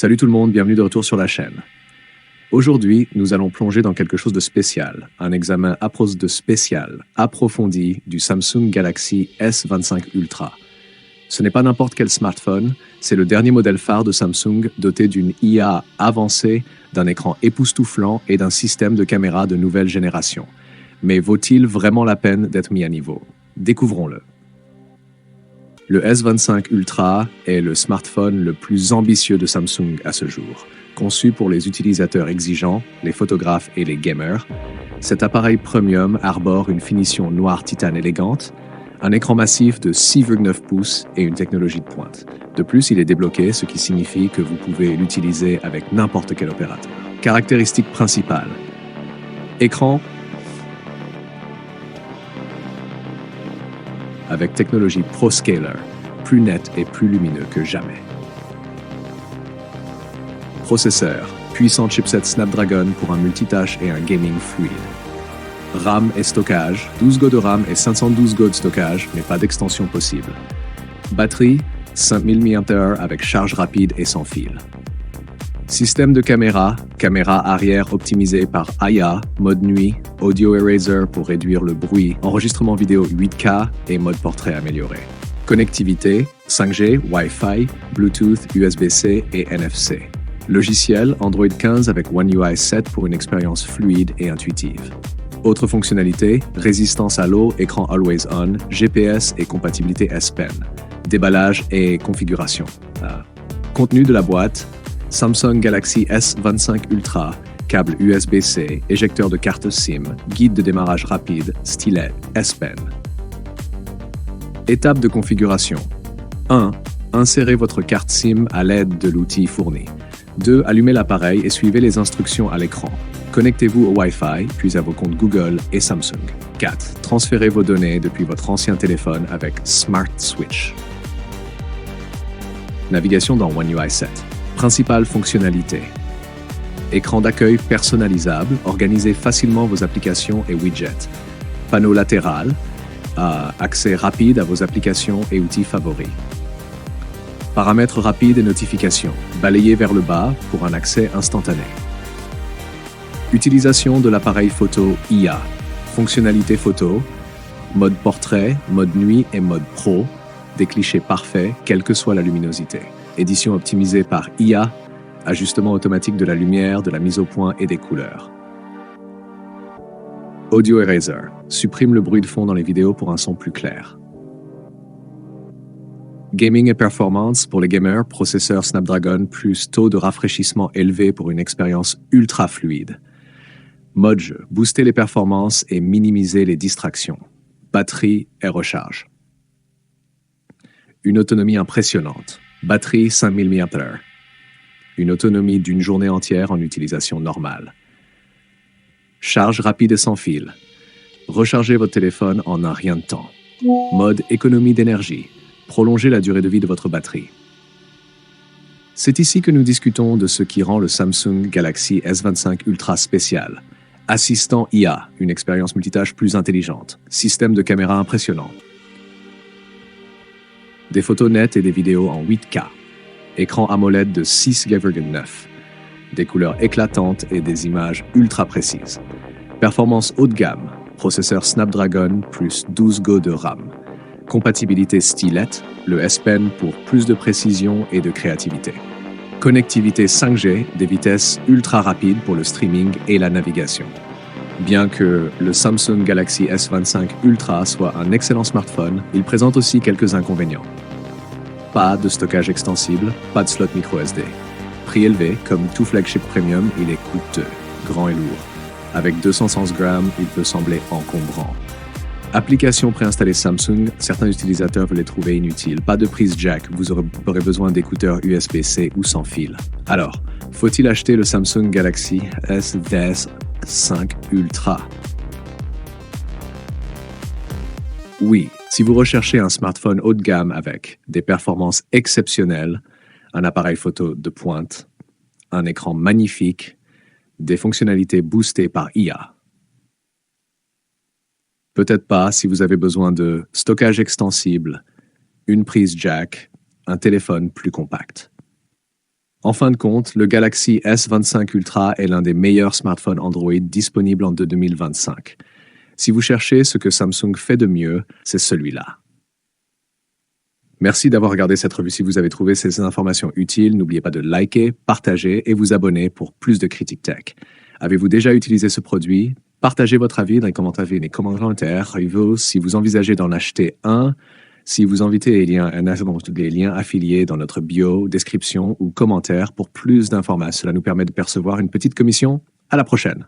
Salut tout le monde, bienvenue de retour sur la chaîne. Aujourd'hui, nous allons plonger dans quelque chose de spécial, un examen approfondi du Samsung Galaxy S25 Ultra. Ce n'est pas n'importe quel smartphone, c'est le dernier modèle phare de Samsung doté d'une IA avancée, d'un écran époustouflant et d'un système de caméra de nouvelle génération. Mais vaut-il vraiment la peine d'être mis à niveau? Découvrons-le. Le S25 Ultra est le smartphone le plus ambitieux de Samsung à ce jour. Conçu pour les utilisateurs exigeants, les photographes et les gamers, cet appareil premium arbore une finition noire titane élégante, un écran massif de 6,9 pouces et une technologie de pointe. De plus, il est débloqué, ce qui signifie que vous pouvez l'utiliser avec n'importe quel opérateur. Caractéristiques principales. Écran avec technologie ProScaler, plus net et plus lumineux que jamais. Processeur, puissant chipset Snapdragon pour un multitâche et un gaming fluide. RAM et stockage, 12 Go de RAM et 512 Go de stockage, mais pas d'extension possible. Batterie, 5000 mAh avec charge rapide et sans fil. Système de caméra arrière optimisée par IA, mode nuit, audio eraser pour réduire le bruit, enregistrement vidéo 8K et mode portrait amélioré. Connectivité, 5G, Wi-Fi, Bluetooth, USB-C et NFC. Logiciel, Android 15 avec One UI 7 pour une expérience fluide et intuitive. Autres fonctionnalités, résistance à l'eau, écran Always On, GPS et compatibilité S Pen. Déballage et configuration. Contenu de la boîte, Samsung Galaxy S25 Ultra, câble USB-C, éjecteur de carte SIM, guide de démarrage rapide, stylet, S Pen. Étape de configuration. 1. Insérez votre carte SIM à l'aide de l'outil fourni. 2. Allumez l'appareil et suivez les instructions à l'écran. Connectez-vous au Wi-Fi, puis à vos comptes Google et Samsung. 4. Transférez vos données depuis votre ancien téléphone avec Smart Switch. Navigation dans One UI 7. Principales fonctionnalités. Écran d'accueil personnalisable, organisez facilement vos applications et widgets. Panneau latéral, accès rapide à vos applications et outils favoris. Paramètres rapides et notifications, balayez vers le bas pour un accès instantané. Utilisation de l'appareil photo IA. Fonctionnalité photo, mode portrait, mode nuit et mode pro, des clichés parfaits, quelle que soit la luminosité. Édition optimisée par IA, ajustement automatique de la lumière, de la mise au point et des couleurs. Audio Eraser, supprime le bruit de fond dans les vidéos pour un son plus clair. Gaming et performance, pour les gamers, processeur Snapdragon plus taux de rafraîchissement élevé pour une expérience ultra fluide. Mode jeu, booster les performances et minimiser les distractions. Batterie et recharge. Une autonomie impressionnante. Batterie 5000 mAh. Une autonomie d'une journée entière en utilisation normale. Charge rapide et sans fil. Rechargez votre téléphone en un rien de temps. Mode économie d'énergie. Prolongez la durée de vie de votre batterie. C'est ici que nous discutons de ce qui rend le Samsung Galaxy S25 Ultra spécial. Assistant IA, une expérience multitâche plus intelligente. Système de caméra impressionnant. Des photos nettes et des vidéos en 8K. Écran AMOLED de 6,9. Des couleurs éclatantes et des images ultra précises. Performance haut de gamme. Processeur Snapdragon plus 12 Go de RAM. Compatibilité stylet, le S Pen pour plus de précision et de créativité. Connectivité 5G, des vitesses ultra rapides pour le streaming et la navigation. Bien que le Samsung Galaxy S25 Ultra soit un excellent smartphone, il présente aussi quelques inconvénients. Pas de stockage extensible, pas de slot micro SD. Prix élevé, comme tout flagship premium, il est coûteux, grand et lourd. Avec 211 grammes, il peut sembler encombrant. Applications préinstallées Samsung, certains utilisateurs veulent les trouver inutiles. Pas de prise jack, vous aurez besoin d'écouteurs USB-C ou sans fil. Alors, faut-il acheter le Samsung Galaxy S25 Ultra? Oui, si vous recherchez un smartphone haut de gamme avec des performances exceptionnelles, un appareil photo de pointe, un écran magnifique, des fonctionnalités boostées par IA. Peut-être pas si vous avez besoin de stockage extensible, une prise jack, un téléphone plus compact. En fin de compte, le Galaxy S25 Ultra est l'un des meilleurs smartphones Android disponibles en 2025. Si vous cherchez ce que Samsung fait de mieux, c'est celui-là. Merci d'avoir regardé cette revue. Si vous avez trouvé ces informations utiles, n'oubliez pas de liker, partager et vous abonner pour plus de critiques tech. Avez-vous déjà utilisé ce produit? Partagez votre avis dans les commentaires. Si vous envisagez d'en acheter un, si vous invitez les liens affiliés dans notre bio, description ou commentaire pour plus d'informations. Cela nous permet de percevoir une petite commission. À la prochaine.